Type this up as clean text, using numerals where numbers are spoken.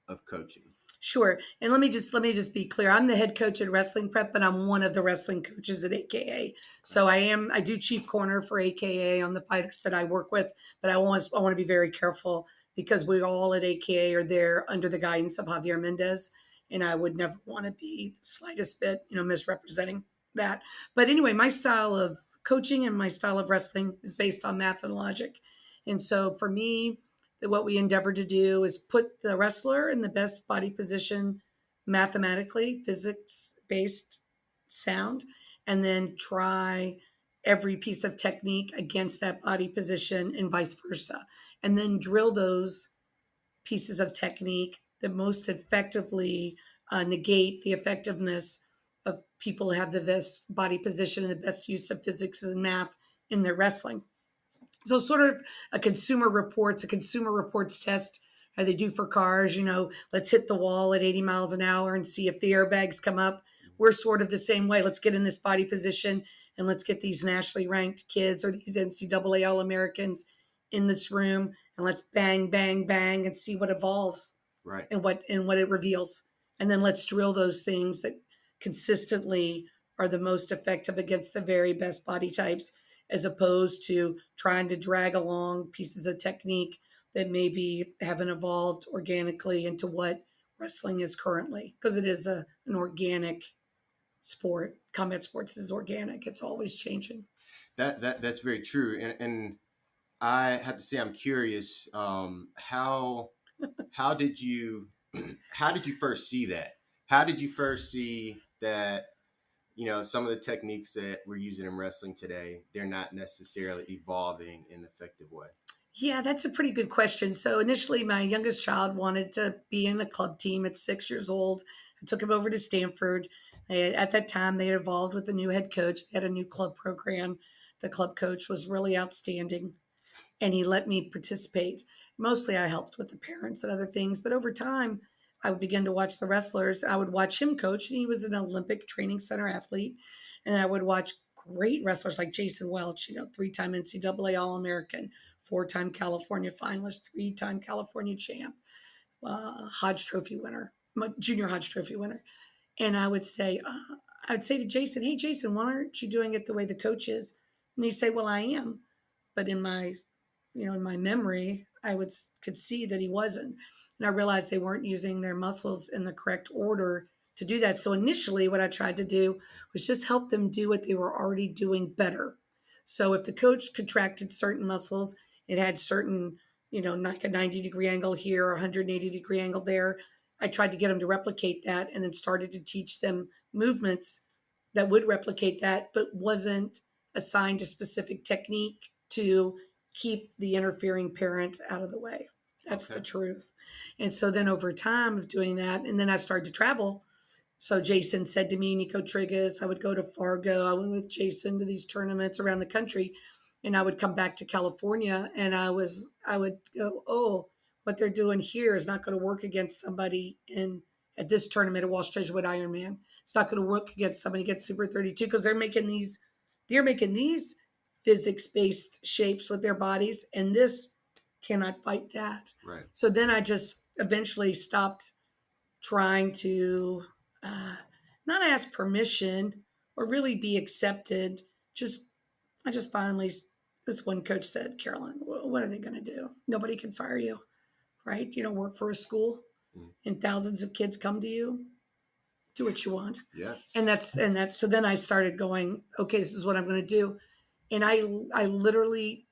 of coaching? Sure. And let me just be clear. I'm the head coach at Wrestling Prep, but I'm one of the wrestling coaches at AKA. So I do chief corner for AKA on the fighters that I work with, but I want to be very careful because we all at AKA are there under the guidance of Javier Mendez, and I would never want to be the slightest bit, misrepresenting that. But anyway, my style of coaching and my style of wrestling is based on math and logic. And so for me, that what we endeavor to do is put the wrestler in the best body position mathematically, physics based sound, and then try every piece of technique against that body position and vice versa. And then drill those pieces of technique that most effectively negate the effectiveness of people who have the best body position and the best use of physics and math in their wrestling. So sort of a consumer reports test how they do for cars, let's hit the wall at 80 miles an hour and see if the airbags come up. We're sort of the same way. Let's get in this body position and let's get these nationally ranked kids or these NCAA All-Americans in this room and let's bang, bang, bang and see what evolves Right. and what it reveals. And then let's drill those things that consistently are the most effective against the very best body types, as opposed to trying to drag along pieces of technique that maybe haven't evolved organically into what wrestling is currently, because it is an organic sport. Combat sports is organic. It's always changing. That's very true. And I have to say, I'm curious. How did you how did you first see that? How did you first see that? Some of the techniques that we're using in wrestling today, they're not necessarily evolving in an effective way. Yeah, that's a pretty good question. So initially, my youngest child wanted to be in a club team at 6 years old. I took him over to Stanford. At that time, they had evolved with a new head coach. They had a new club program. The club coach was really outstanding, and he let me participate. Mostly, I helped with the parents and other things. But over time, I would begin to watch the wrestlers. I would watch him coach, and he was an Olympic training center athlete. And I would watch great wrestlers like Jason Welch, three-time NCAA All-American, four-time California finalist, three-time California champ, Hodge Trophy winner, junior Hodge Trophy winner. And I would say to Jason, "Hey, Jason, why aren't you doing it the way the coach is?" And he'd say, "Well, I am." But in my memory, could see that he wasn't. And I realized they weren't using their muscles in the correct order to do that. So initially, what I tried to do was just help them do what they were already doing better. So if the coach contracted certain muscles, it had certain, like a 90-degree angle here, or 180-degree angle there. I tried to get them to replicate that and then started to teach them movements that would replicate that, but wasn't assigned a specific technique to keep the interfering parent out of the way. That's the Okay. truth. And so then over time of doing that, and then I started to travel. So Jason said to me, Nico Trigus, I would go to Fargo. I went with Jason to these tournaments around the country, and I would come back to California, and I would go, oh, what they're doing here is not going to work against somebody in at this tournament at Walsh Jesuit Ironman. It's not going to work against somebody who gets Super 32 because they're making these physics based shapes with their bodies, and this cannot fight that. Right. So then I just eventually stopped trying to uh, not ask permission or really be accepted. Just I just finally, this one coach said, Carolyn, what are they going to do? Nobody can fire you, right? You don't work for a school, Mm. and thousands of kids come to you. Do what you want, Yeah. and that's. So then I started going, okay, this is what I'm going to do, and I literally